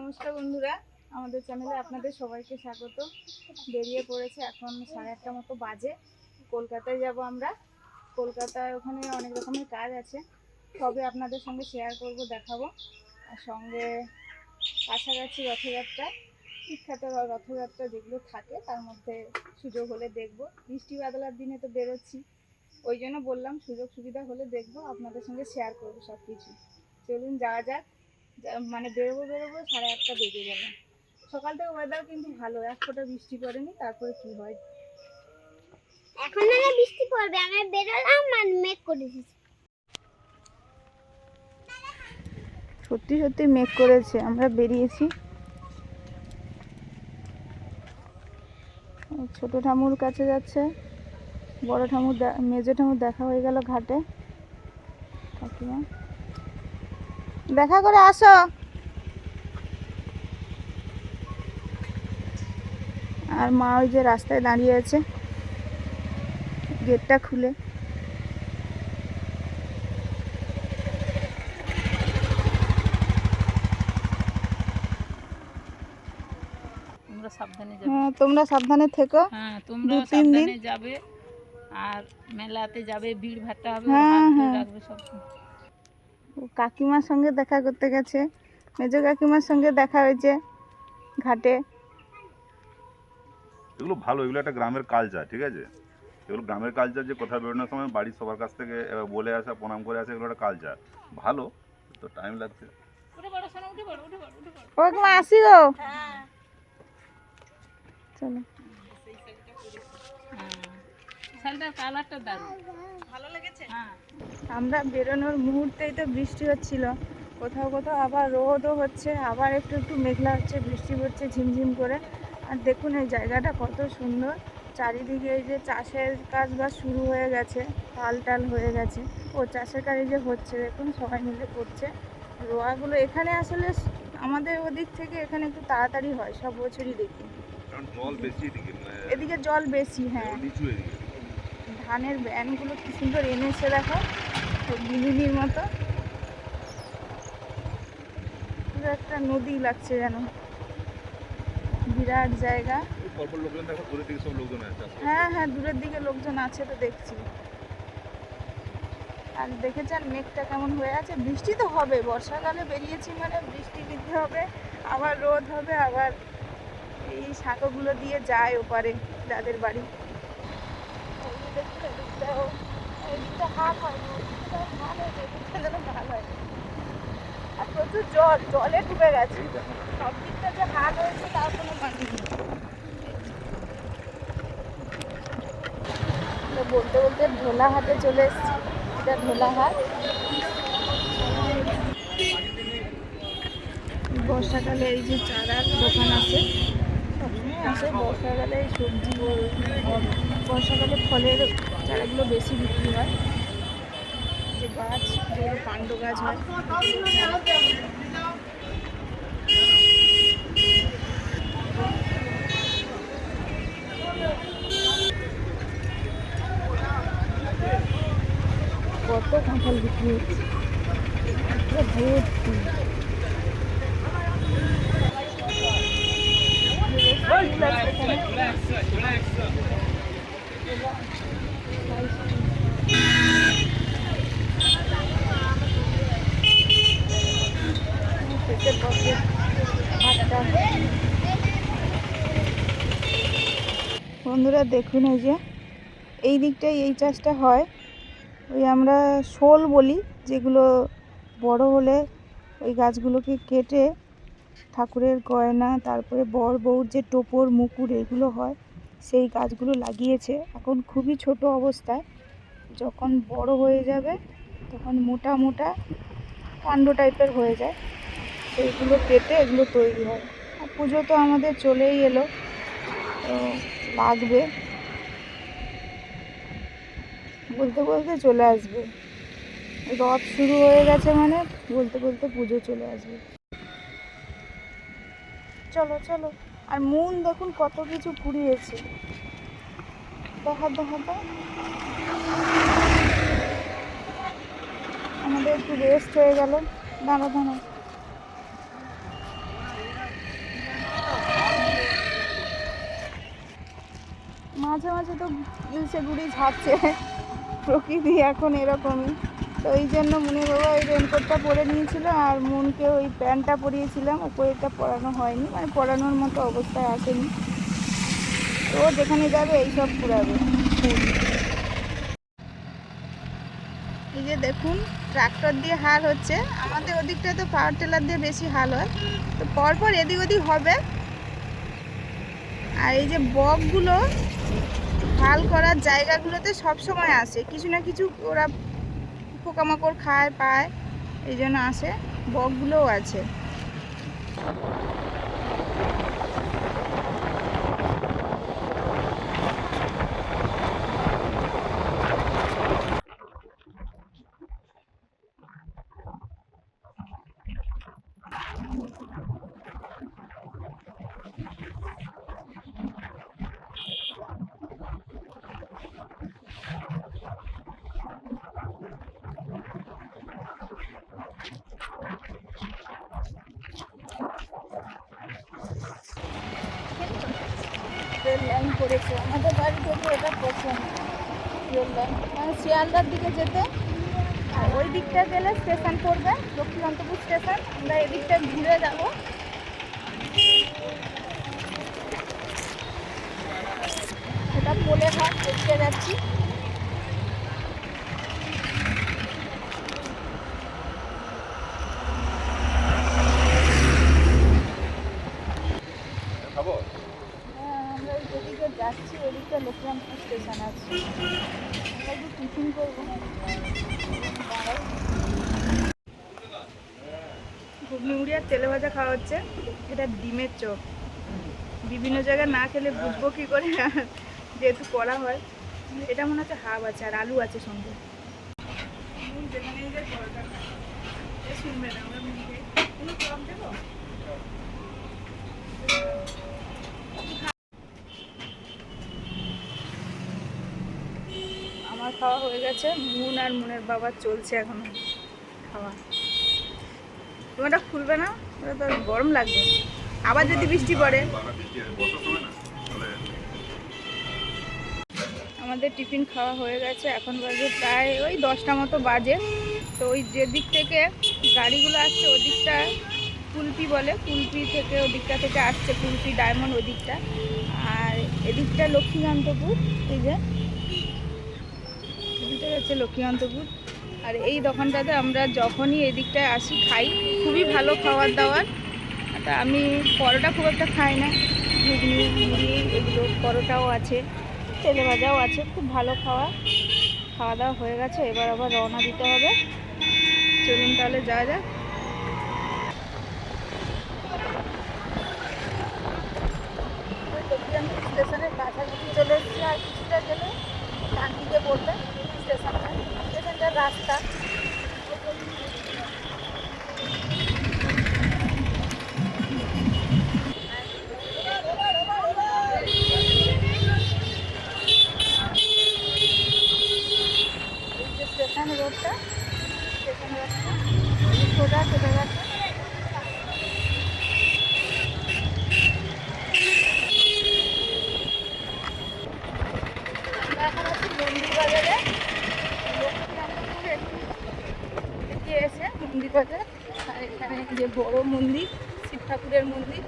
নমস্কার বন্ধুরা, আমাদের চ্যানেলে আপনাদের সবাইকে স্বাগত। বেরিয়ে পড়েছে, এখন 8:30 মতো বাজে। কলকাতায় যাব আমরা। কলকাতায় ওখানে অনেক রকমের কাজ আছে, সবে আপনাদের সঙ্গে শেয়ার করব, দেখাবো। আর সঙ্গে কাছাকাছি রথযাত্রা, বিখ্যাত রথযাত্রা যেগুলো থাকে তার মধ্যে সুযোগ হলে দেখব। বৃষ্টি বাদলার দিনে তো বেরোচ্ছি, ওই জন্য বললাম সুযোগ সুবিধা হলে দেখব, আপনাদের সঙ্গে শেয়ার করবো সব কিছু। চলুন যাওয়া যাক। মানে বেরোবো 8:30 বেজে গেল। সকাল থেকে ওয়েদার কিন্তু ভালো, এক ফোঁটা বৃষ্টি পড়েনি। তারপরে কি হয়, এখন না বৃষ্টি পড়বে, আমি বেরোলাম আর মেঘ করেছে। সত্যি সত্যি মেঘ করেছে। আমরা বেরিয়েছি, ছোট ঠামুর কাছে যাচ্ছে, বড় ঠামুর মেজো ঠামুর দেখা হয়ে গেল ঘাটে। কাকিমা দেখা করে আসো। আর মা ওই যে রাস্তায় দাঁড়িয়ে আছে, গেটটা খুলে। হ্যাঁ, তোমরা সাবধানে থেকো। হ্যাঁ, তোমরা সাবধানে যাবে, আর মেলাতে যাবে, ভিড় ভাট্টা হবে, রাখবে সব। কাকিমার সঙ্গে দেখা করতে গেছে, মেজো কাকিমার সঙ্গে দেখা হয়েছে ঘাটে। এগুলো ভালো, এগুলো একটা গ্রামের কালচার, ঠিক আছে? এগুলো গ্রামের কালচার, যে কোথাও বেরোনোর সময় বাড়ির সবার কাছ থেকে বলে আসা, প্রণাম করে আসা, এগুলো একটা কালচার। ভালো, তো টাইম লাগছে। ও মা আসি গো, চলো। শালটার কালারটা দারুণ, ভালো লেগেছে। হ্যাঁ, আমরা বেরোনোর মুহূর্তেই তো বৃষ্টি হচ্ছিল, কোথাও কোথাও আবার রোদও হচ্ছে, আবার একটু একটু মেঘলা হচ্ছে, বৃষ্টি পড়ছে ঝিমঝিম করে। আর দেখুন এই জায়গাটা কত সুন্দর, চারিদিকে এই যে চাষের কাজ বা শুরু হয়ে গেছে, টাল টাল হয়ে গেছে। ও চাষের কাজ যে হচ্ছে, দেখুন সবাই মিলে করছে। রোয়াগুলো এখানে আসলে আমাদের ওদিক থেকে এখানে একটু তাড়াতাড়ি হয়, সব বছরই দেখি। জল বেশি এদিকে জল বেশি, হ্যাঁ। ধানের ব্যানগুলো কি সুন্দর এনেছে দেখো, বিনুনির মতো। পুরো একটা নদী লাগছে যেন, বিরাট জায়গা। হ্যাঁ হ্যাঁ, দূরের দিকে লোকজন আছে তো দেখছি। আর দেখেছেন মেঘটা কেমন হয়ে আছে? বৃষ্টি তো হবে, বর্ষাকালে বেরিয়েছি মানে বৃষ্টি দিতে হবে, আবার রোদ হবে, আবার এই শাঁখোগুলো দিয়ে যায় ওপারে যাদের বাড়ি। আর প্রচুর জলে ডুবে গেছে, সব দিকটা যে হাট হয়েছে তার কোনো মানে নেই। বলতে বলতে ঢোলাহাটে চলে এসেছি, এটা ঢোলাহাট। বর্ষাকালে এই যে চারার দোকান আছে, সবসময় আসে বর্ষাকালে এই সবজি, বর্ষাকালে ফলের চারাগুলো বেশি বিক্রি হয়। যে গাছ, যেগুলো কাণ্ড গাছ হয়, কত কাঁঠাল বিক্রি হচ্ছে, ভর্তি। বন্ধুরা দেখুন, এই যে এই দিকটাই এই চাষটা হয়। ওই আমরা শোল বলি, যেগুলো বড় হলে ওই গাছগুলোকে কেটে ঠাকুরের গয়না, তারপরে বর বউর যে টোপর মুকুট এগুলো হয়, সেই গাছগুলো লাগিয়েছে। এখন খুবই ছোট অবস্থায়, যখন বড় হয়ে যাবে তখন মোটা মোটা কাণ্ড টাইপের হয়ে যায়, সেইগুলো কেটে এগুলো তৈরি হয়। আর পুজো তো আমাদের চলেই এলো, তো লাগবে, বলতে বলতে চলে আসবে। রথ শুরু হয়ে গেছে মানে বলতে বলতে পুজো চলে আসবে। চলো চলো। আর মন দেখুন কত কিছু কুড়িয়েছে, দেখা দেখা। আমাদের একটু রেস্ট হয়ে গেল, দাঁড়া দাঁড়া। মাঝে মাঝে তো সে ঘুরি ঝাঁপছে, প্রকৃতি এখন এরকমই। তো ওই জন্য মুনের বাবা ওই রেনকোটটা পরে নিয়েছিল, আর মুনকে ওই প্যান্টটা পরিয়েছিলাম, উপরেটা পরানো হয়নি, মানে পরানোর মতো অবস্থায় আসেনি। তো ও যেখানে যাবে এইসব পুরাবে। এই যে দেখুন ট্রাক্টর দিয়ে হাল হচ্ছে, আমাদের ওদিকটা তো পাওয়ার টেলার দিয়ে বেশি হাল হয়, তো পরপর এদিক ওদিক হবে। আর এই যে বকগুলো হাল করার জায়গাগুলোতে সব সময় আসে, কিছু না কিছু ওরা পোকামাকড় খায় পায়, এই জন্য আসে। বকগুলোও আছে। রেল লাইন করেছে আমাদের বাড়ি থেকে, এটা প্রথম রেল লাইন, মানে শিয়ালদার দিকে যেতে। আর ওই দিকটা গেলে স্টেশন পড়বে, লক্ষ্মীকান্তপুর স্টেশন। আমরা এদিকটা ঘুরে যাব। সেটা পোলে ঘাট দেখতে যাচ্ছি। হ্যাঁ, আমরা ওই যেদিকে যাচ্ছি ওদিকটা লক্ষ্মীকান্তপুর স্টেশন আছে। আমরা একটু টিফিন করবো। ঘুগনি মুড়ি আর তেলে ভাজা খাওয়া হচ্ছে। এটা ডিমের চপ, বিভিন্ন জায়গায় না খেলে বুঝবো কি করে, যেহেতু করা হয়। এটা মনে হচ্ছে হাফ আছে আর আলু আছে সঙ্গে। আমার খাওয়া হয়ে গেছে, মুন আর মুনের বাবার চলছে এখনো খাওয়া। তোমারটা খুলবে না, ওটা তো গরম লাগবে, আবার যদি বৃষ্টি পড়ে। আমাদের টিফিন খাওয়া হয়ে গেছে, এখন বাজে প্রায় ওই 10টা মতো বাজে। তো ওই যে দিক থেকে গাড়িগুলো আসছে ওদিকটা কুলপি বলে, কুলপি থেকে ওদিকটা থেকে আসছে, কুলপি ডায়মন্ড ওদিকটা। আর এদিকটা লক্ষ্মীকান্তপুর, এই যে এদিকটা হচ্ছে লক্ষ্মীকান্তপুর। আর এই দোকানটাতে আমরা যখনই এদিকটায় আসি খাই, খুবই ভালো খাবার দাবার। তা আমি পরোটা খুব একটা খাই না, ঘুগনি মুড়ি এগুলো, পরোটাও আছে, তেলে ভাজাও আছে, খুব ভালো খাওয়া দাওয়া হয়ে গেছে। এবার আবার রওনা দিতে হবে। চলুন তাহলে যাওয়া যাক। স্টেশনের কাছাকাছি চলে এসেছি, আর কিছুটা গেলে ডান দিকে পড়বে স্টেশনটার রাস্তা। স্টেশন রোডটা সোজা চলে গেছে। আমরা এখন আছি মন্দির বাজারে, লক্ষ্মীকান্তপুরে এগিয়ে এসে মন্দির বাজার। আর এখানে যে বড় মন্দির, শিব ঠাকুরের মন্দির।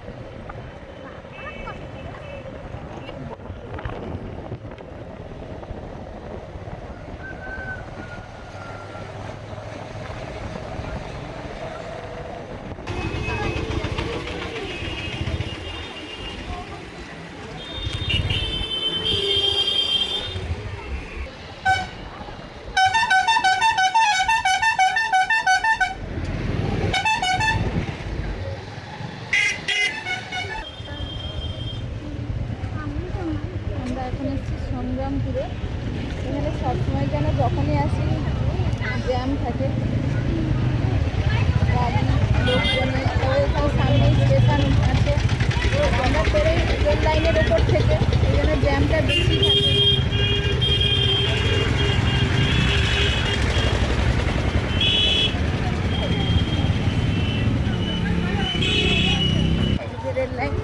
আমরা এখন এসেছি সংগ্রামপুরে। এখানে সবসময় যেন যখনই আসি জ্যাম থাকে, গাড়ি লোকজনের। এখানে সামনে স্টেশন আছে, আমরা পেরে রেল লাইনের ওপর থেকে, এই জন্য জ্যামটা বেশি থাকে। রেল লাইন,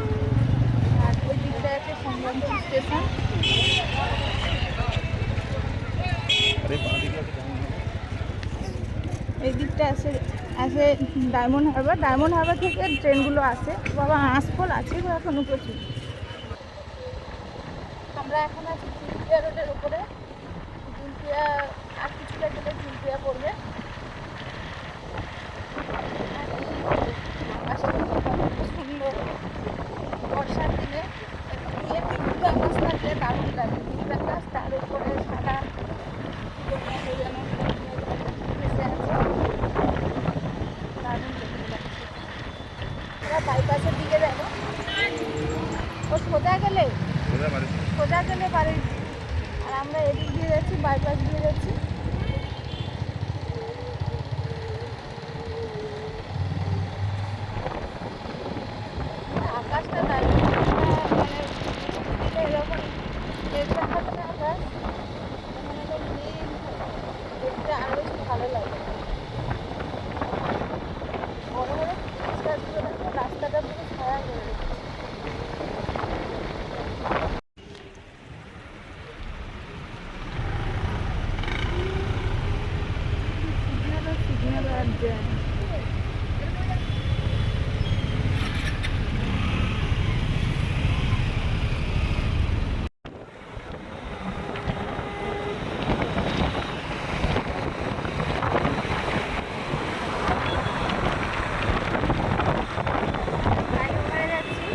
আর ওই দিকটা আছে সংগ্রামপুর স্টেশন। এই দিকটা আসে আসে ডায়মন্ড হারবার থেকে ট্রেনগুলো আসে। বাবা আঁশফল আছে বা এখনো প্রচুর। আমরা এখন আছি জুলপিয়া রোডের উপরে। জুলপিয়া আর কিছুটা গেলে জুলপিয়া পড়বে। সুন্দর বর্ষার দিনে গিয়ে বিদ্যুৎ আকাশ থাকলে দারুণ লাগে। বিদ্যুৎ আকাশ, তার উপরে সাদা যেন ভেসে আছে, দারুণ দেখতে লাগছে। ওরা বাইপাসের দিকে দেখো, ও সোজা গেলে বাড়ি, আর আমরা এদিক দিয়ে যাচ্ছি, বাইপাস দিয়ে যাচ্ছি। আকাশটা দারুণ, মানে এরকম দেখতে থাকছে আকাশ, এখানে তো নীল, দেখতে আরো বেশি ভালো লাগে। বড় বড় গাছগুলো দেখো, রাস্তাটা পুরো ছায়া করে রেখেছে। সিগন্যাল আর যায়। ফ্লাইওভারে যাচ্ছি,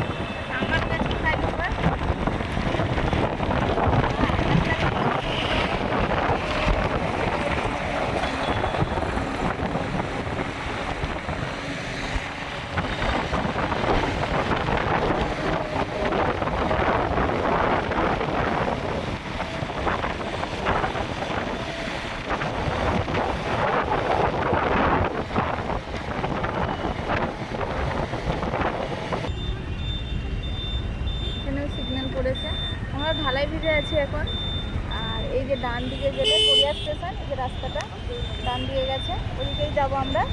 আমার কাছে ফ্লাইওভার। এখানেও সিগন্যাল পড়েছে। আমরা ঢালাই ভিজে আছি এখন। আর এই যে ডান দিকে গেলে গড়িয়া স্টেশন, এই যে রাস্তাটা ডান দিকে গেছে, ওদিকেই যাবো আমরা।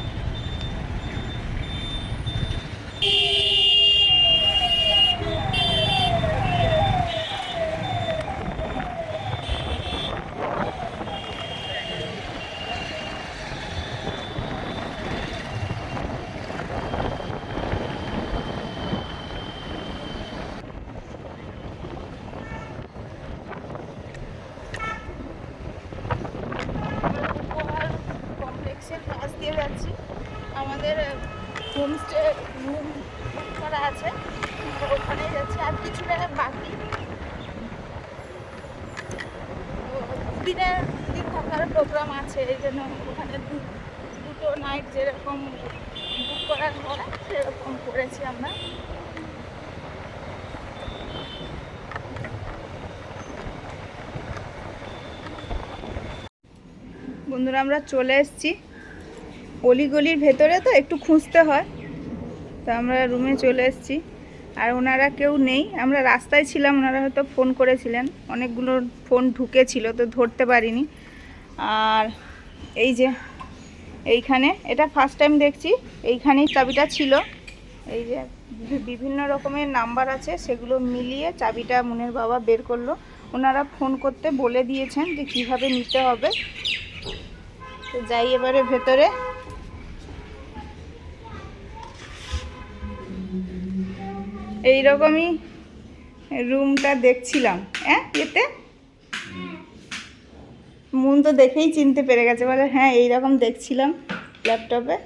কমপ্লেক্সের পাশ দিয়ে যাচ্ছি। আমাদের হোমস্টে রুম বুক করা আছে, ওখানেই যাচ্ছি। আর কিছুটা বাকি, দিন থাকার প্রোগ্রাম আছে, এই জন্য ওখানে দুটো নাইট যেরকম বুক করার হয় সেরকম করেছি আমরা। বন্ধুরা আমরা চলে এসেছি অলিগলির ভেতরে, তো একটু খুঁজতে হয়, তো আমরা রুমে চলে এসেছি। আর ওনারা কেউ নেই, আমরা রাস্তায় ছিলাম, ওনারা হয়তো ফোন করেছিলেন, অনেকগুলো ফোন ঢুকেছিল তো ধরতে পারিনি। আর এই যে এইখানে, এটা ফার্স্ট টাইম দেখছি, এইখানেই চাবিটা ছিল। এই যে বিভিন্ন রকমের নাম্বার আছে, সেগুলো মিলিয়ে চাবিটা মুনের বাবা বের করলো। ওনারা ফোন করতে বলে দিয়েছেন যে কিভাবে নিতে হবে। তো যাই এবারে ভেতরে। এইরকমই রুমটা দেখছিলাম, হ্যাঁ এতে মুন তো দেখেই চিনতে পেরে গেছে, বলে হ্যাঁ এইরকম দেখছিলাম ল্যাপটপে।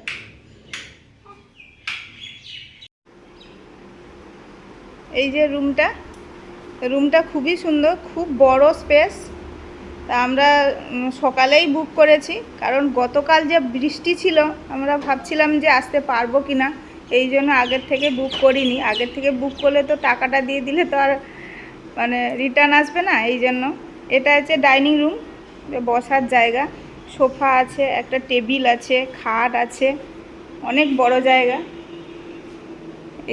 এই যে রুমটা খুবই সুন্দর, খুব বড় স্পেস। তা আমরা সকালেই বুক করেছি, কারণ গতকাল যে বৃষ্টি ছিল আমরা ভাবছিলাম যে আসতে পারবো কি না, এই জন্য আগের থেকে বুক করিনি। আগের থেকে বুক করলে তো টাকাটা দিয়ে দিলে তো আর মানে রিটার্ন আসবে না, এই জন্য। এটা হচ্ছে ডাইনিং রুম, বসার জায়গা, সোফা আছে, একটা টেবিল আছে, খাট আছে, অনেক বড় জায়গা।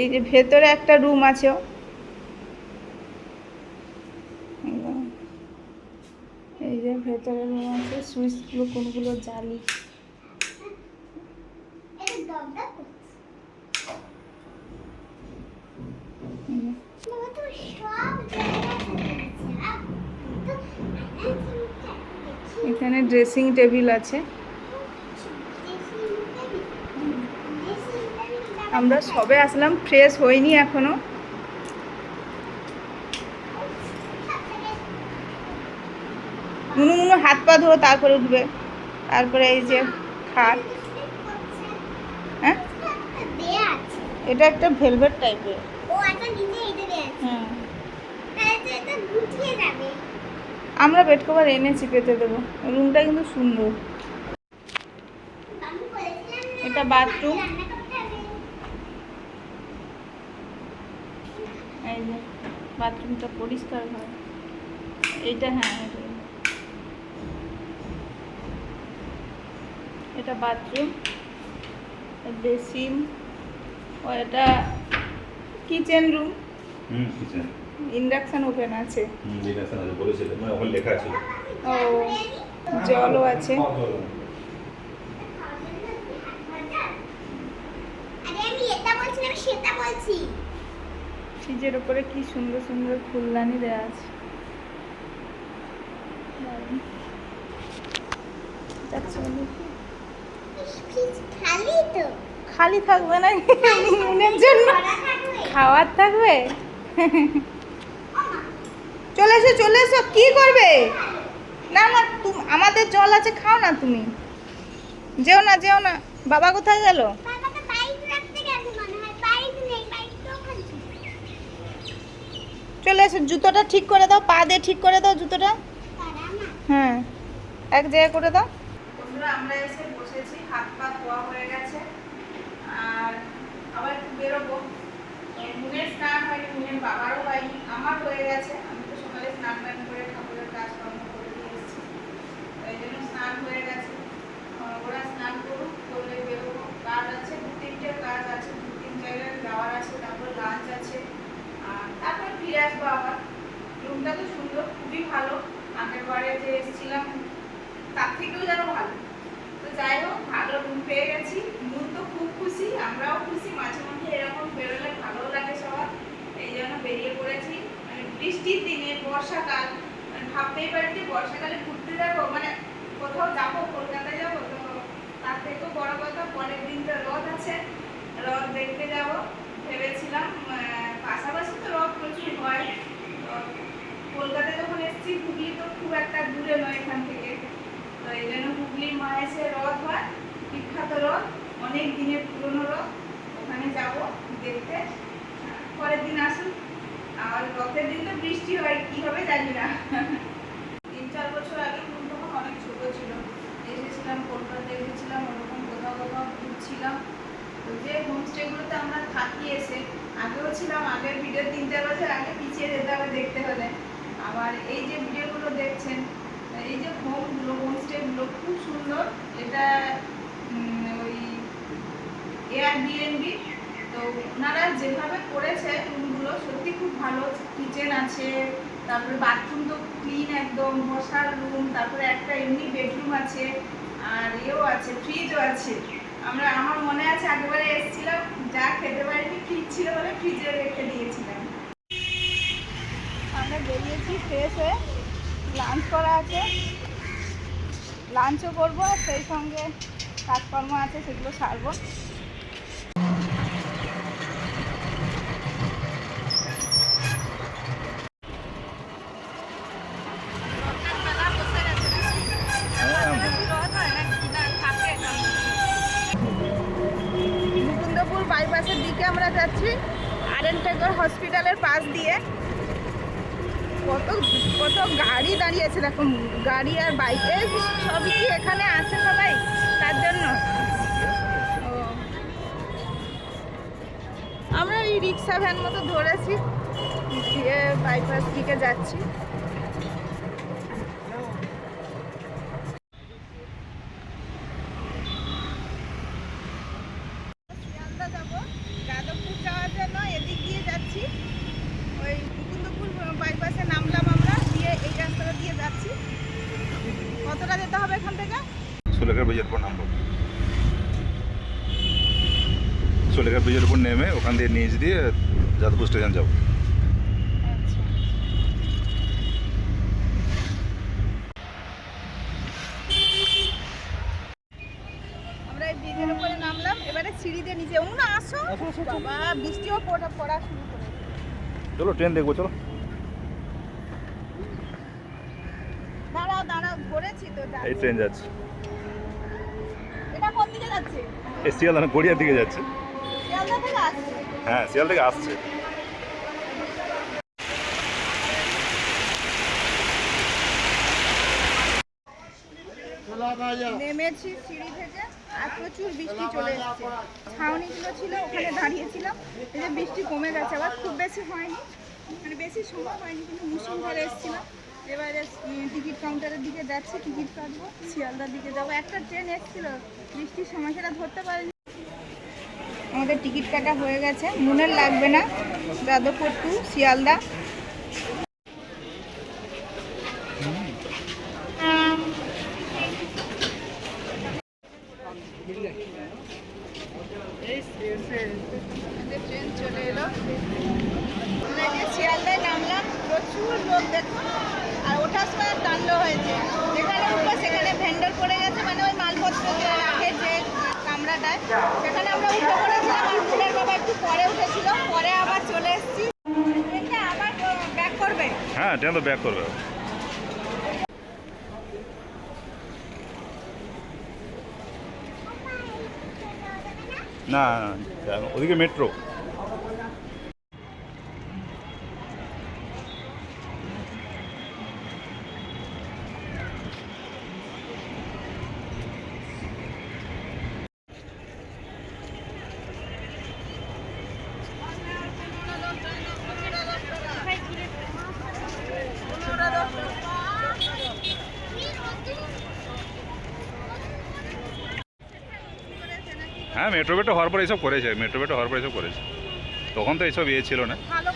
এই যে ভেতরে একটা রুম আছে, এই যে ভেতরে রুম আছে, সুইচগুলো কোনগুলো জ্বালি। এখানে ড্রেসিং টেবিল আছে, আমরা সবে আসলাম, ফ্রেশ হইনি এখনো। মুনু হাত পা ধো, তারপরে উঠবে। তারপরে এই যে খাট, হ্যাঁ দেয়া আছে। এটা একটা ভেলভেট টাইপের। ও আচ্ছা, নিচে এইটা দেয়া আছে। হ্যাঁ, তাহলে তো এটা গুছিয়ে যাবে। আমরা বেড কভার এনেছি, পেতে দেবো। রুমটা কিন্তু সুন্দর। আমি বলেছিলাম না, এটা বাথরুম। রান্না করতে হবে। এই যে বাথরুমটা পরিষ্কার হয়। এইটা হ্যাঁ, এটা বাথরুম, বেসিন, ও এটা kitchen room. Kitchen induction oven আছে। ইন্ডাকশন আছে বলেছিল, মানে ওখানে লেখা ছিল। ও, জলও আছে। আরে আমি এটা বলছি না, আমি সেটা বলছি। ফ্রিজের উপরে কি সুন্দর সুন্দর ফুলদানি দেওয়া আছে। দারুণ। এটা চলে কি? ফ্রিজ খালি তো। খালি থাকবে না, মুনের জন্য ভরা থাকবে। খাওয়ার থাকবে। চলে এসো, চলে এসো। কি করবে? না না, আমাদের জল আছে, খাও না তুমি। যেও না, যেও না। বাবা কোথায় গেল? বাবা তো বাইক রাখতে গেছে মনে হয়। বাইক নেই, বাইক তো ওখানে। চলে এসো, জুতোটা ঠিক করে দাও, পা দিয়ে ঠিক করে দাও জুতোটা। তারা না। হ্যাঁ, এক জায়গায় করে দাও। বন্ধুরা, আমরা এসে বসেছি, হাত পা ধোয়া হয়ে গেছে, আর আবার একটু বেরোবো। মুনের স্নান হয়নি, মুনের বাবারও হয়নি, আমার হয়ে গেছে। আমি তো সকালে স্নান টান করে ঠাকুরের কাজকর্ম করে দিয়ে এসেছি, এই জন্য স্নান হয়ে গেছে। ওরা স্নান করুক, করলে বেরোবো। কাজ আছে, 2-3টে কাজ আছে, 2-3 জায়গায় যাওয়ার আছে, তারপর লাঞ্চ আছে, আর তারপর ফিরে আসবো আবার। রুমটা তো সুন্দর, খুবই ভালো। আগের বারে যে এসেছিলাম তার থেকেও যেন ভালো। তো যাই হোক, ভালো রুম পেয়ে গেছি। মুন তো খুব খুশি, আমরাও খুশি। মাঝে মধ্যে এরকম বেরোলে ভালো লাগে সবার, এই জন্য বেরিয়ে পড়েছি। মানে বৃষ্টির দিনে, বর্ষাকাল, মানে ভাবতেই পারি যে বর্ষাকালে ঘুরতে যাবো, মানে কোথাও যাবো, কলকাতায় যাবো। তো তার থেকেও বড় কথা, পরের দিন তো রথ আছে, রথ দেখতে যাব ভেবেছিলাম। পাশাপাশি তো রথ প্রচুর হয়। তো কলকাতায় যখন এসেছি, হুগলি তো খুব একটা দূরে নয় এখান থেকে। তো এই জন্য হুগলির মায়েসে রথ হয়, বিখ্যাত রথ, অনেক দিনের পুরনো রথ। ওখানে যাব দেখতে। পরের দিন আসুন। আর রথের দিন তো বৃষ্টি হয়, কি হবে জানি না। 3-4 বছর আগে ফুল তখন অনেক ছোট ছিল, এসেছিলাম, কলকাতায় এসেছিলাম, ওরকম কোথাও কোথাও ঘুরছিলাম। তো যে হোমস্টেগুলোতে আমরা থাকি এসে, আগেও ছিলাম, আগের ভিডিও 3-4 বছর আগে পিছিয়ে যেতে হবে দেখতে হলে। আবার এই যে ভিডিওগুলো দেখছেন, এই যে হোমস্টেগুলো খুব সুন্দর। এটা ওই এয়ারবিএনবি। তো ওনারা যেভাবে করেছে রুমগুলো সত্যি খুব ভালো। কিচেন আছে, তারপরে বাথরুম তো ক্লিন একদম, বসার রুম, তারপরে একটা এমনি বেডরুম আছে, আর এও আছে, ফ্রিজও আছে। আমার মনে আছে আগেবারে এসেছিলাম, যা খেতে পারিনি, ফ্রিজ ছিল বলে ফ্রিজে রেখে দিয়েছিলাম। আমরা বেরিয়েছি ফ্রেশ হয়ে, লাঞ্চ করা আছে, লাঞ্চও করবো, আর সেই সঙ্গে কাজকর্ম আছে, সেগুলো সারবো। মুকুন্দপুর বাইপাসের দিকে আমরা যাচ্ছি, আরএন হসপিটালের পাশ দিয়ে। কত কত গাড়ি দাঁড়িয়ে আছে, দেখো, গাড়ি আর বাইক, এই সবই কি এখানে আসে সবাই, তার জন্য। ও, আমরা এই রিক্সা ভ্যান মতো ধরেছি, দিয়ে বাইপাস দিকে যাচ্ছি। শিয়ালদা যাবো, যাদবপুর যাওয়ার জন্য এদিক দিয়ে যাচ্ছি। ওই মুকুন্দপুর বাইপাসে নামলাম আমরা, দিয়ে এই রাস্তাটা দিয়ে যাচ্ছি। কতটা যেতে হবে এখান থেকে? সুলেখা ব্রিজের উপর নামবো। সুলেখা ব্রিজের উপর নেমে ওখান দিয়ে নিচ দিয়ে যাদবপুর স্টেশন যাবো। আচ্ছা, আমরা সবাই ব্রিজের উপরে নামলাম, এবারে সিঁড়ি দিয়ে নিচে না আসো। বাবা বৃষ্টিও পড়া শুরু করে। চলো ট্রেন দেখবো, চলো। দাঁড়াও ধরেছি তো। এই ট্রেন যাচ্ছে, এটা কোন দিকে যাচ্ছে? এই শিয়ালদা গড়িয়ার দিকে যাচ্ছে। শিয়ালদা থেকে আসছে। হ্যাঁ, শিয়াল থেকে আসছে। নেমেছি সিঁড়ি থেকে আর প্রচুর বৃষ্টি চলে এসেছে। ছাউনিগুলো ছিল ওখানে দাঁড়িয়েছিলাম, এই যে বৃষ্টি কমে গেছে, আবার খুব বেশি হয়নি, মানে বেশি সময় হয়নি, কিন্তু মুসুলধারে এসেছিলাম। এবারে টিকিট কাউন্টারের দিকে যাচ্ছি, টিকিট কাটবো, শিয়ালদার দিকে যাবো। একটা ট্রেন এসেছিল বৃষ্টির সময়, সেটা ধরতে পারিনি। আমাদের টিকিট কাটা হয়ে গেছে, মনে লাগবে না, যাদবপুর টু শিয়ালদা। ট্রেন চলে এলো, আমরা যে শিয়ালদায় নামলাম, প্রচুর লোক দেখুন। আর ওঠার সময় টানলো হয়েছে, যেখানে উঠবো সেখানে ভেন্ডর পড়ে গেছে, মানে ওই মালপত্র রাখে যে কামরাটায়, সেখানে আমরা উঠে পড়েছিলাম। আর ফুলের বাবা একটু পরে উঠেছিল, পরে আবার চলে এসেছি। ট্রেনটা আবার ব্যাক করবে। হ্যাঁ, ট্রেন তো ব্যাক করবে। না, ওদিকে মেট্রো। হ্যাঁ, মেট্রো হওয়ার পর এইসব করেছে, তখন তো এইসব ছিল না। ভালো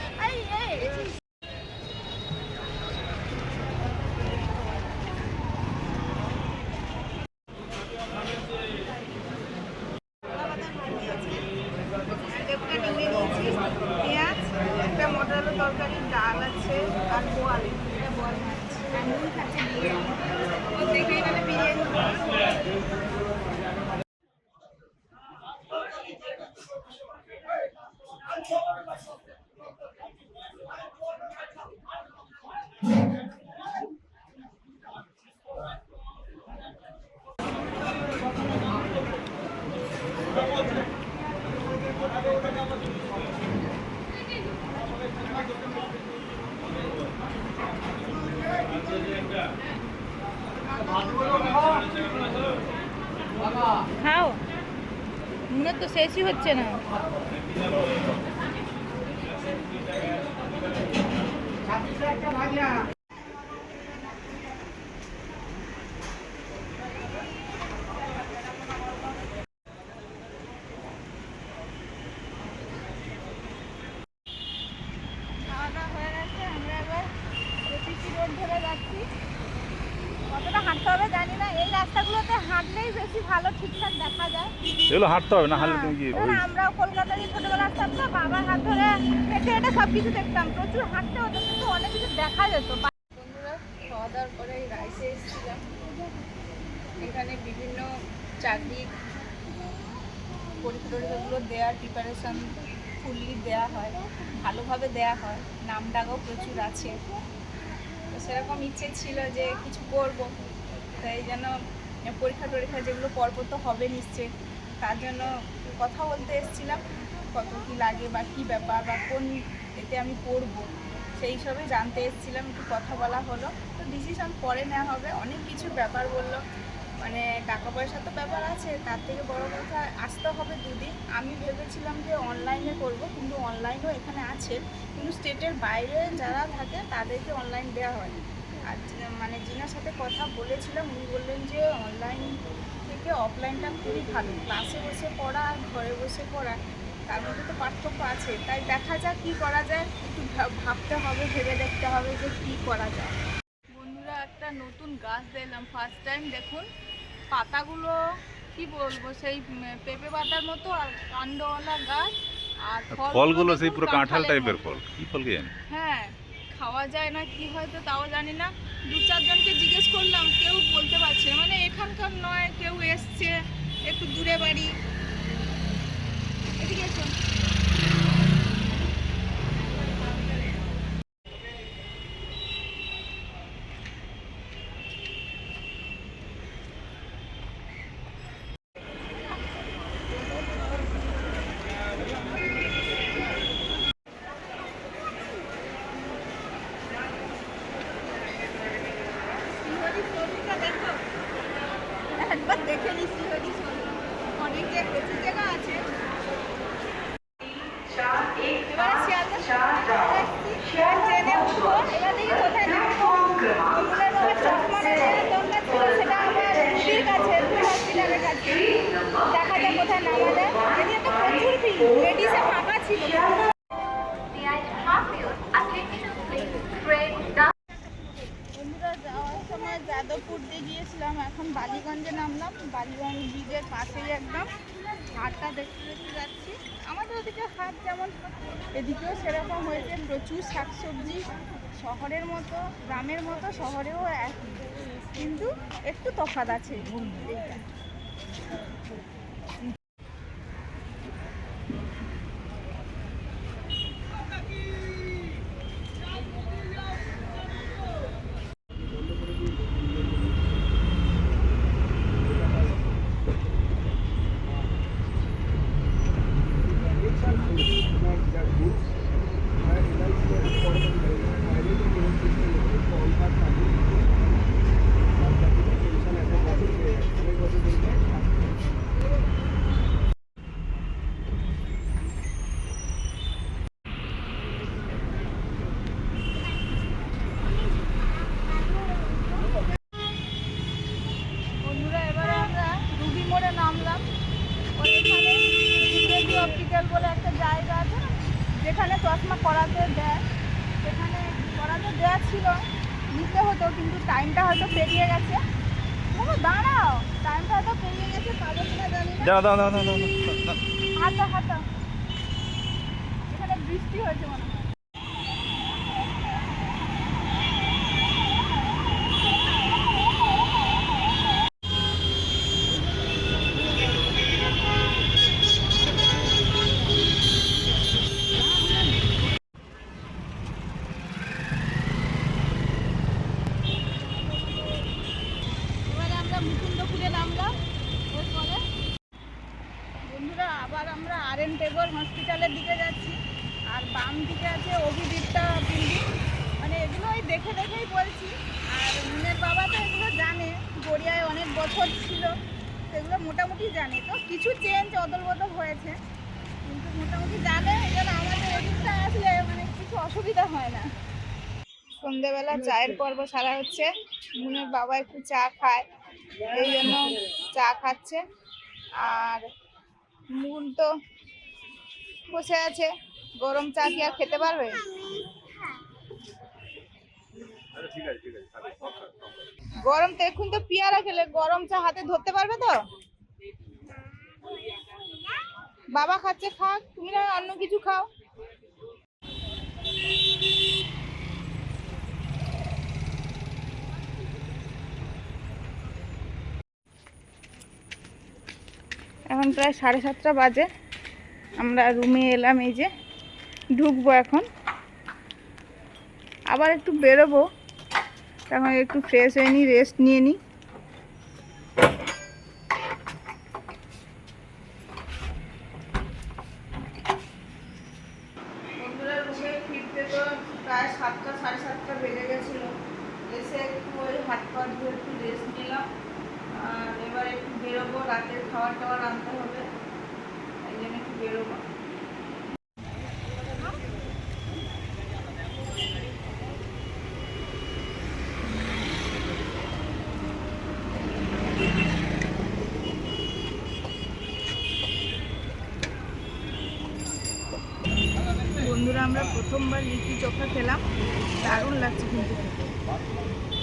পেঁয়াজ, একটা মটর আলু তরকারি, ডাল আছে, আর বোয়াল, এটা বোয়াল মাছ। আর নুন খাচ্ছে বিরিয়ানি, ও দেখেই মানে বিরিয়ানি। খাও, মনে তো শেষই হচ্ছে না। খাওয়া দাওয়া হয়ে গেছে, আমরা এবার প্রতিটি রোড ধরে যাচ্ছি। কতটা হাঁটতে হবে জানি না, এই রাস্তাগুলোতে হাঁটলেই বেশি ভালো ঠিকঠাক দেখা যায়। এগুলো হাঁটতে হবে না, হাঁটলে তুমি কি আমরাও কলকাতায় ছোটবেলা আসতাম না, বাবার হাত ধরে হেঁটে হেঁটে সব কিছু দেখতাম, প্রচুর হাঁটতে হতো, কিন্তু অনেক কিছু দেখা যেত। বন্ধুরা, খাওয়া দাওয়ার পরে এই রাইসে এসেছিলাম। এখানে বিভিন্ন চাকরির পরীক্ষাগুলো দেওয়ার প্রিপারেশান ফুললি দেওয়া হয়, ভালোভাবে দেওয়া হয়, নাম ডাকও প্রচুর আছে। তো সেরকম ইচ্ছে ছিল যে কিছু করব, তাই যেন পরীক্ষা যেগুলো পরপর তো হবে নিশ্চয়ই, তার জন্য কথা বলতে এসেছিলাম, কত কী লাগে বা কী ব্যাপার বা কোন এতে আমি পড়বো, সেই সবে জানতে এসেছিলাম। একটু কথা বলা হলো, তো ডিসিশন পরে নেওয়া হবে। অনেক কিছু ব্যাপার বললো, মানে টাকা পয়সা তো ব্যাপার আছে, তার থেকে বড় কথা আসতে হবে দুদিন। আমি ভেবেছিলাম যে অনলাইনে করব, কিন্তু অনলাইনও এখানে আছে, কিন্তু স্টেটের বাইরে যারা থাকে তাদেরকে অনলাইন দেওয়া হয়। আর মানে যিনার সাথে কথা বলেছিলাম উনি বললেন যে অনলাইন থেকে অফলাইনটা খুবই ভালো, ক্লাসে বসে পড়া আর ঘরে বসে পড়া তার মধ্যে তো পার্থক্য আছে। তাই দেখা যাক কী করা যায়, একটু ভাবতে হবে, ভেবে দেখতে হবে যে কী করা যায়। বন্ধুরা, একটা নতুন গাছ দেখলাম ফার্স্ট টাইম। দেখুন পাতাগুলো কি বলবো, সেই পেঁপে পাতার মতো, আর কাণ্ডওয়ালা গাছ, আর ফলগুলো সেই পুরো কাঁঠাল টাইপের ফল। কি ফল কি জানি? হ্যাঁ, খাওয়া যায় না কি হয়তো তাও জানি না। 2-4 জনকে জিজ্ঞেস করলাম, কেউ বলতে পারছে না, মানে এখানকার নয়, কেউ এসছে একটু দূরে বাড়ি। এদিকে এসো। একবার দেখে নিচ্ছি অনেক প্রচুর জায়গা আছে। এবারে শিয়ালদা ট্রেনে উঠবো। এবার দেখি কোথায় নামবো। বন্ধুদের বাবা চশমা নেওয়ার দরকার ছিল, সেটা আমার দিদির কাছে, হসপিটালের কাছে। দেখা যাক কোথায় নামা যায়। এদিকে তো প্রচুর ভিড়, লেডিসে ফাঁকা ছিল। বন্ধুরা যাওয়ার সময় যাদবপুর দিয়ে গিয়েছিলাম, এখন বালিগঞ্জে নামলাম। বালিগঞ্জ ব্রিজের পাশেই একদম হাটটা দেখতে দেখতে যাচ্ছি। আমাদের ওদিকে হাট যেমন, এদিকেও সেরকম হয়েছে, প্রচুর শাকসবজি। শহরের মতো, গ্রামের মতো শহরেও একই, কিন্তু একটু তফাৎ আছে এইটা। বন্ধুরা এবারে আমরা রুবি মোড়ে নামলাম। ওইখানে ইংরেজি অপটিক্যাল বলে একটা জায়গা আছে না, যেখানে চশমা করাতে দেয়। সেখানে করাতে দেওয়া ছিল, নিতে হতো, কিন্তু টাইমটা হয়তো পেরিয়ে গেছে। দাঁড়াও, টাইমটা হয়তো পেরিয়ে গেছে, পাবো কিনা জানি না। হাঁটা হাঁটা, এখানে বৃষ্টি হয়েছে মনে হয়। মুকুন্দপুরে নামলাম। এরপরে বন্ধুরা আবার আমরা RN টেগোর হসপিটালের দিকে যাচ্ছি। আর বাম দিকে আছে অভিদীপ্তা বিল্ডিং। মানে এগুলো ওই দেখে দেখেই বলছি। আর মুনের বাবা তো এগুলো জানে, গড়িয়ায় অনেক বছর ছিল, সেগুলো মোটামুটি জানে। তো কিছু চেঞ্জ অদল বদল হয়েছে, কিন্তু মোটামুটি জানে। এই জন্য আমাদের এদিকটা আসলে মানে কিছু অসুবিধা হয় না। সন্ধ্যেবেলা চায়ের পর্ব সারা হচ্ছে। মুনের বাবা একটু চা খায়, এই জন্য চা খাচ্ছে। আর মুন তো বসে আছে, গরম চা কি আর খেতে পারবে? গরম তো এখন তো পিয়ারা খেলে গরম চা হাতে ধরতে পারবে তো? বাবা খাচ্ছে, খাক, তুমি না অন্য কিছু খাও। এখন প্রায় 7:30 বাজে। আমরা রুমে এলাম, এই যে ঢুকবো এখন। আবার একটু বেরোবো, তখন একটু ফ্রেশ হয়ে নিই, রেস্ট নিয়ে নিই। বন্ধুরা রুমে ফিরতে তো প্রায় 7টা 7:30 বেজে গেছিলো। এসে একটু ওই হাত পা ধুয়ে একটু রেস্ট নিলাম। আর এবার একটু বেরোবো, রাতের খাবার টাবার আনতে হবে, এই জন্য একটু বেরোবো। বন্ধুরা আমরা প্রথমবার লিট্টি চোখা খেলাম, দারুণ লাগছে কিন্তু খেতে।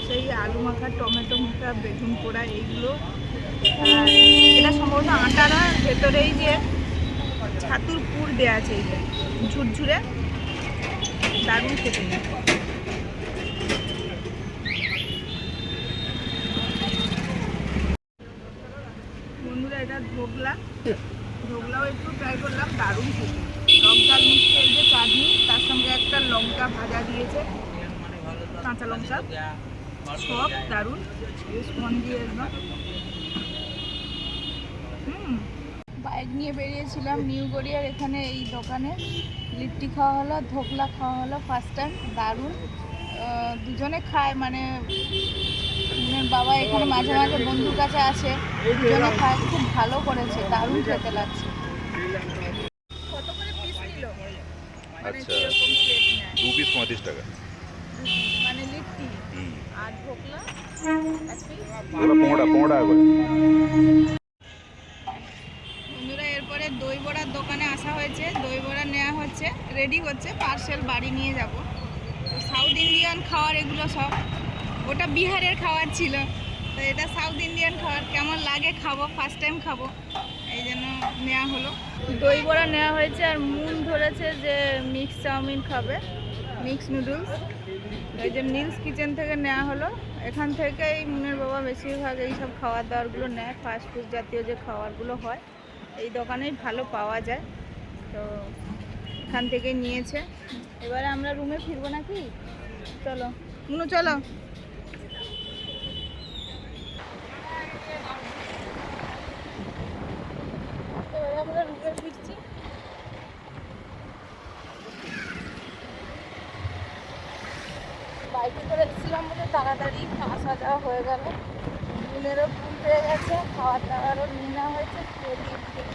সেই আলু মাখা, টমেটো মাখা, বেগুন পোড়া এইগুলো। আর এটা সম্ভবত আটারা, ভেতরেই যে ছাতুর পুর দেওয়া আছে, এই যে ঝুরঝুরে, দারুণ খেতে। বন্ধুরা এটা ঢোকলাও একটু ট্রাই করলাম, দারুণ খেতে। টক ঝাল মিষ্টি এই যে চাটনি, তার সঙ্গে একটা লঙ্কা ভাজা দিয়েছে, কাঁচা লঙ্কা, সব দারুণ স্পঞ্জি একদম। বাইক নিয়ে বেরিয়েছিলাম নিউ গড়িয়ার, এখানে এই দোকানে লিট্টি খাওয়া হলো, ধোকলা খাওয়া হলো ফার্স্ট টাইম, দারুণ। দুজনে খায়, মানে বাবা এখানে মাঝে মাঝে বন্ধুর কাছে আসে, দুজনে খায়, খুব ভালো করেছে, দারুণ খেতে লাগছে। কত করে পিস নিল? মানে আচ্ছা, কিরকম প্লেট নেয়? 2 পিস 35 টাকা। মানে লিট্টি আর ধোকলা এক পিস। ওরা 15 টাকা করে। বন্ধুরা, এরপরে দই বড়ার দোকানে আসা হয়েছে, দই বড়া নেওয়া হচ্ছে, রেডি হচ্ছে, পার্সেল বাড়ি নিয়ে যাব। তো সাউথ ইন্ডিয়ান খাবার এগুলো সব, ওটা বিহারের খাবার ছিল, তো এটা সাউথ ইন্ডিয়ান খাবার, কেমন লাগে খাবো, ফার্স্ট টাইম খাবো, এই জন্য নেওয়া হলো। দই বড়া নেওয়া হয়েছে, আর মন ধরেছে যে মিক্স চাউমিন খাবে, মিক্স নুডলস, এই যে নীলস কিচেন থেকে নেওয়া হলো। এখান থেকে এই মুনের বাবা বেশিরভাগ এইসব খাবার দাবারগুলো নেয়, ফাস্টফুড জাতীয় যে খাবারগুলো হয় এই দোকানেই ভালো পাওয়া যায়, তো এখান থেকে নিয়েছে। এবারে আমরা রুমে ফিরবো নাকি? চলো মুনু, চলো। এবারে আমরা রুমে ফিরছি। বাইকে করে এসেছিলাম বলে তাড়াতাড়ি আসা যাওয়া হয়ে গেল, দিনেরও ঘুম পেয়ে গেছে, খাওয়ার দাওয়ারও নিয়ে নেওয়া হয়েছে,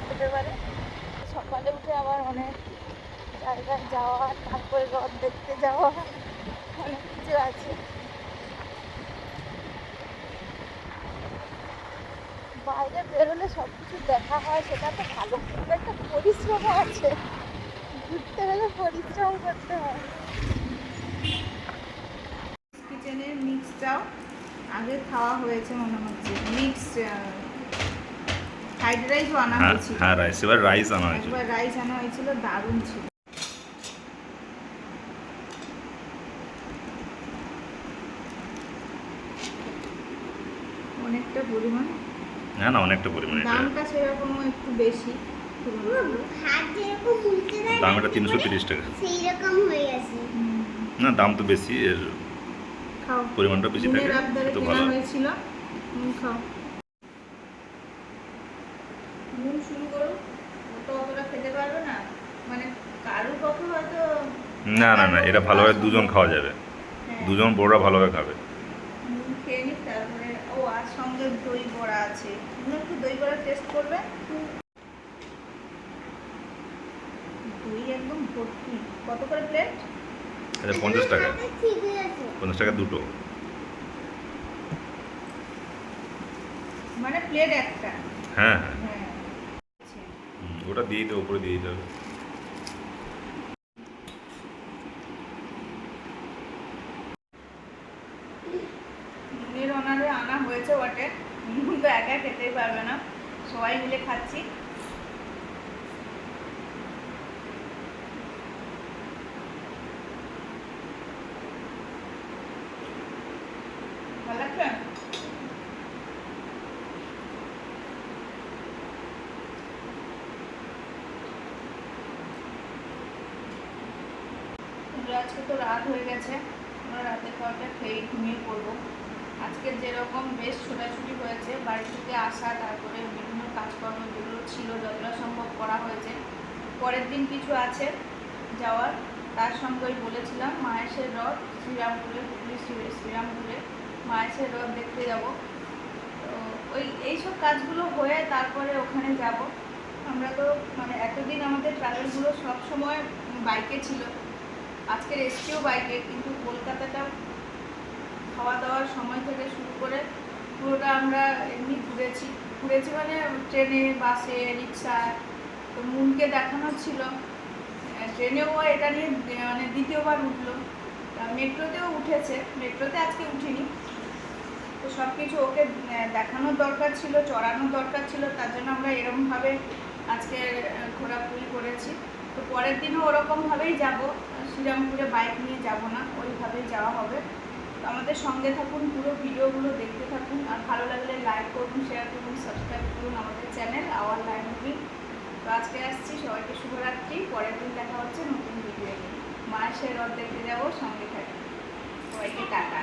খেতে পারে। সকালে উঠে আবার অনেক জায়গায় যাওয়া, তারপরে রথ দেখতে যাওয়া, অনেক কিছু আছে। বাইরে বেরোলে সব কিছু দেখা হয়, সেটা তো ভালো, কিন্তু একটা পরিশ্রমও আছে, ঘুরতে গেলে পরিশ্রম করতে হয়। কিচেনের মিক্সটাও আগে খাওয়া হয়েছে মনে হচ্ছে, মিক্স ফ্রাইড রাইসও আনা হয়েছিল। হ্যাঁ, রাইস, এবার রাইস আনা হয়েছিল। একবার রাইস আনা হয়েছিল, দারুণ ছিল। অনেকটা পরিমাণ, না অনেকটা পরিমাণ, এটা দামটা সেরকম একটু বেশি, হাত যেরকম মুলতে দেয় দাম এটা 330 টাকা। সেই রকম হয়ে গেছে। না, দাম তো বেশি, এর খাও, পরিমাণটা বেশি থাকে, দিনের আবদারে একটু কেনা ভালো। হয়েছিল। খাও, নুন শুরু করো, ও তো অতটা খেতে পারবে না, মানে কারোর পক্ষে হয়তো। না, এটা ভালোভাবে দুজন খাওয়া যাবে, হ্যাঁ, দুজন বড়রা ভালোভাবে খাবে। নুন খেয়ে নিক, তারপরে ও আর সঙ্গে দই বড়া আছে, তুমি একটু দই বড়া টেস্ট করবে। দই একদম ভর্তি। কত করে প্লেট? আচ্ছা, 50 টাকা, ঠিক আছে 50 টাকা দুটো। মানে প্লেট একটা? হ্যাঁ, হ্যাঁ। ওটা দিয়ে দিতে, উপরে দিয়ে দিতে হবে। নুনের অনারে আনা হয়েছে বটে, নুন তো একা খেতেই পারবে না, সবাই মিলে খাচ্ছি। ভালো লাগছে? আজকে তো রাত হয়ে গেছে, আমরা রাতের খাওয়াটা খেয়ে ঘুমিয়ে পড়বো। আজকের যেরকম বেশ ছোটাছুটি হয়েছে, বাড়ি থেকে আসা, তারপরে বিভিন্ন কাজকর্ম যেগুলো ছিল যতটা সম্ভব করা হয়েছে। পরের দিন কিছু আছে যাওয়ার, তার সঙ্গেই বলেছিলাম মায়েশের রথ শ্রীরামপুরে, হুগলি শ্রীরামপুরে মায়েশের রথ দেখতে যাব। তো এইসব কাজগুলো হয়ে তারপরে ওখানে যাব। আমরা তো মানে এতদিন আমাদের ট্রাভেলগুলো সব সময় বাইকে ছিল, আজকের এসছিও বাইকে, কিন্তু কলকাতাটা খাওয়া দাওয়ার সময় থেকে শুরু করে পুরোটা আমরা এমনি ঘুরেছি মানে ট্রেনে, বাসে, রিক্সায়। তো মুনকে দেখানো ছিল, ট্রেনেও এটা নিয়ে মানে দ্বিতীয়বার উঠলো, মেট্রোতেও উঠেছে, মেট্রোতে আজকে উঠিনি। তো সব কিছু ওকে দেখানোর দরকার ছিল, চড়ানোর দরকার ছিল, তার জন্য আমরা এরকমভাবে আজকে ঘোরাঘুরি করেছি। তো পরের দিনও ওরকমভাবেই যাব, শ্রীরামপুরে বাইক নিয়ে যাব না, ওইভাবেই যাওয়া হবে। তো আমাদের সঙ্গে থাকুন, পুরো ভিডিওগুলো দেখতে থাকুন, আর ভালো লাগলে লাইক করুন, শেয়ার করুন, সাবস্ক্রাইব করুন আমাদের চ্যানেল আওয়ার লাইভ মুভি। তো আজকে আসছি, সবাইকে শুভরাত্রি। পরের দিন দেখা হচ্ছে নতুন ভিডিও নিয়ে। মায়ের রথ দেখতে যাবো, সঙ্গে থাকি। সবাইকে টাটা।